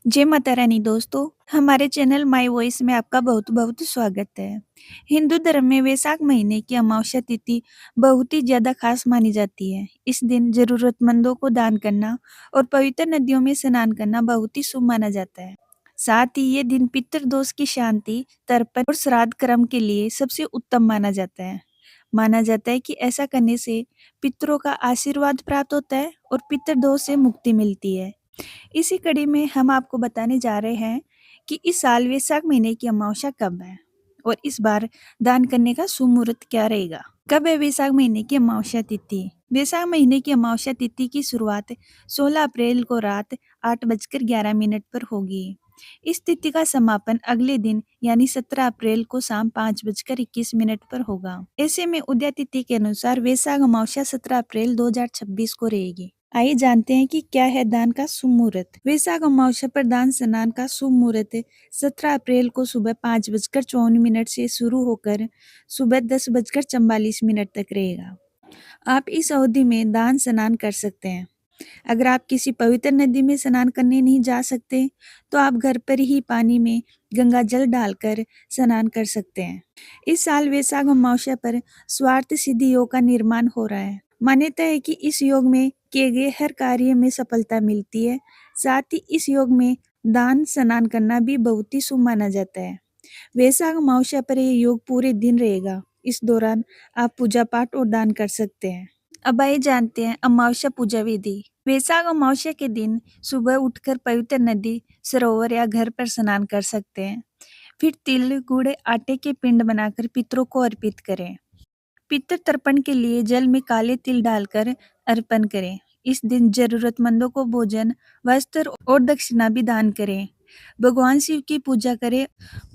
जय माता रानी दोस्तों, हमारे चैनल माय वॉइस में आपका बहुत-बहुत स्वागत है। हिंदू धर्म में वैशाख महीने की अमावस्या तिथि बहुत ही ज़्यादा खास मानी जाती है। इस दिन ज़रूरतमंदों को दान करना और पवित्र नदियों में स्नान करना बहुत ही शुभ माना जाता है। साथ ही ये दिन पितृदोष की शांति, तर्पण और श्राद्ध कर्म के लिए सबसे उत्तम माना जाता है। माना जाता है कि ऐसा करने से पितरों का आशीर्वाद प्राप्त होता है और पितृदोष से मुक्ति मिलती है। इसी कड़ी में हम आपको बताने जा रहे हैं कि इस साल वैशाख महीने की अमावस्या कब है और इस बार दान करने का शुभ मुहूर्त क्या रहेगा। कब है वैशाख महीने की अमावस्या तिथि? वैशाख महीने की अमावस्या तिथि की शुरुआत 16 अप्रैल को रात 8:11 पर होगी। इस तिथि का समापन अगले दिन यानी 17 अप्रैल को शाम 5:21 पर होगा। ऐसे में उदय तिथि के अनुसार वैशाख अमावस्या 17 अप्रैल 2026 को रहेगी। आइए जानते हैं कि क्या है दान का शुभ मुहूर्त। वैशाख अमावस्या पर दान स्नान का शुभ मुहूर्त 17 अप्रैल को सुबह 5:54 से शुरू होकर सुबह 10:44 तक रहेगा। आप इस अवधि में दान स्नान कर सकते हैं। अगर आप किसी पवित्र नदी में स्नान करने नहीं जा सकते, तो आप घर पर ही पानी में गंगा जल डालकर स्नान कर सकते हैं। इस साल वैशाख अमावस्या पर स्वार्थ सिद्धि योग का निर्माण हो रहा है। मान्यता है कि इस योग में किए गए हर कार्य में सफलता मिलती है। साथ ही इस योग में दान स्नान करना भी बहुत ही शुभ माना जाता है। वैशाख अमावस्या पर यह योग पूरे दिन रहेगा। इस दौरान आप पूजा पाठ और दान कर सकते हैं। अब आइए जानते हैं अमावस्या पूजा विधि। वैशाख अमावस्या के दिन सुबह उठकर पवित्र नदी, सरोवर या घर पर स्नान कर सकते हैं। फिर तिल, गुड़, आटे के पिंड बनाकर पितरों को अर्पित करें। पितृ तर्पण के लिए जल में काले तिल डालकर अर्पण करें। इस दिन जरूरतमंदों को भोजन, वस्त्र और दक्षिणा भी दान करें। भगवान शिव की पूजा करें।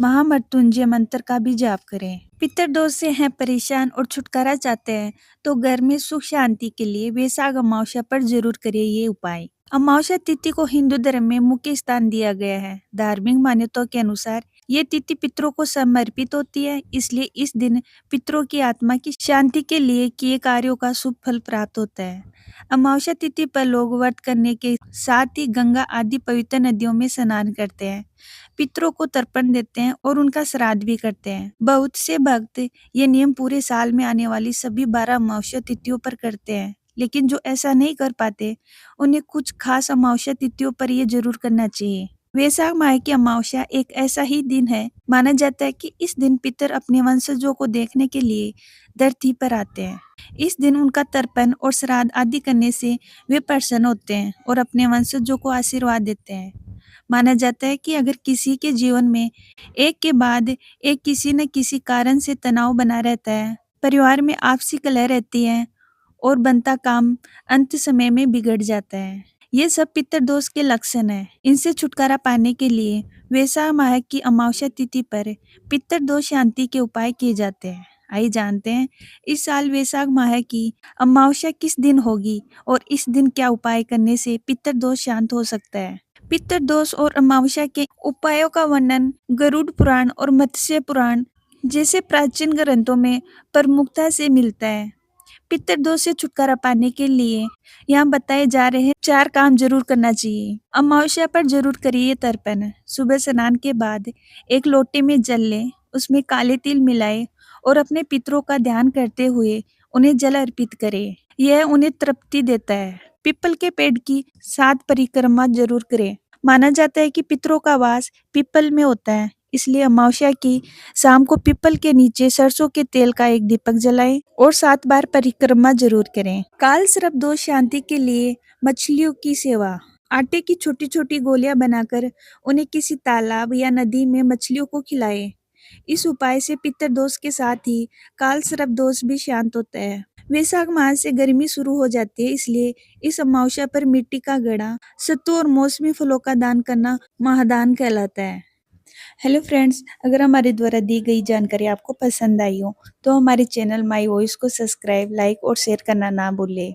महामृत्युंजय मंत्र का भी जाप करें। पितृदोष से हैं परेशान और छुटकारा चाहते हैं तो घर में सुख शांति के लिए वैशाख अमावस्या पर जरूर करिए ये उपाय। अमावस्या तिथि को हिंदू धर्म में मुख्य स्थान दिया गया है। धार्मिक मान्यताओं के अनुसार ये तिथि पितरों को समर्पित होती है, इसलिए इस दिन पितरों की आत्मा की शांति के लिए किए कार्यों का शुभ फल प्राप्त होता है। अमावस्या तिथि पर लोग व्रत करने के साथ ही गंगा आदि पवित्र नदियों में स्नान करते हैं, पितरों को तर्पण देते हैं और उनका श्राद्ध भी करते हैं। बहुत से भक्त ये नियम पूरे साल में आने वाली सभी 12 अमावस्या तिथियों पर करते हैं, लेकिन जो ऐसा नहीं कर पाते उन्हें कुछ खास अमावस्या तिथियों पर ये जरूर करना चाहिए। वैशाख माह की अमावस्या एक ऐसा ही दिन है, माना जाता है कि इस दिन पितर अपने वंशजों को देखने के लिए धरती पर आते हैं। इस दिन उनका तर्पण और श्राद्ध आदि करने से वे प्रसन्न होते हैं और अपने वंशजों को आशीर्वाद देते हैं। माना जाता है कि अगर किसी के जीवन में एक के बाद एक किसी न किसी कारण से तनाव बना रहता है, परिवार में आपसी कलह रहती है और बनता काम अंत समय में बिगड़ जाता है, ये सब पितृदोष के लक्षण हैं। इनसे छुटकारा पाने के लिए वैशाख माह की अमावस्या तिथि पर पितृदोष शांति के उपाय किए जाते हैं। आइए जानते हैं इस साल वैशाख माह की अमावस्या किस दिन होगी और इस दिन क्या उपाय करने से पितृदोष शांत हो सकता है। पितृदोष और अमावस्या के उपायों का वर्णन गरुड़ पुराण और मत्स्य पुराण जैसे प्राचीन ग्रंथों में प्रमुखता से मिलता है। पितृदोष से छुटकारा पाने के लिए यहाँ बताए जा रहे 4 काम जरूर करना चाहिए। अमावस्या पर जरूर करिए तर्पण। सुबह स्नान के बाद एक लोटे में जल लें, उसमें काले तिल मिलाएं और अपने पितरों का ध्यान करते हुए उन्हें जल अर्पित करें। यह उन्हें तृप्ति देता है। पीपल के पेड़ की 7 परिक्रमा जरूर करें। माना जाता है कि पितरों का वास पीपल में होता है, इसलिए अमावस्या की शाम को पीपल के नीचे सरसों के तेल का एक दीपक जलाएं और 7 बार परिक्रमा जरूर करें। काल सर्प दोष शांति के लिए मछलियों की सेवा। आटे की छोटी छोटी गोलियां बनाकर उन्हें किसी तालाब या नदी में मछलियों को खिलाएं। इस उपाय से पितृदोष के साथ ही काल सर्प दोष भी शांत होता है। वैशाख माह से गर्मी शुरू हो जाती है, इसलिए इस अमावस्या पर मिट्टी का घड़ा, सत्तू और मौसमी फलों का दान करना महादान कहलाता है। हेलो फ्रेंड्स, अगर हमारे द्वारा दी गई जानकारी आपको पसंद आई हो तो हमारे चैनल माय वॉइस को सब्सक्राइब, लाइक और शेयर करना ना भूलें।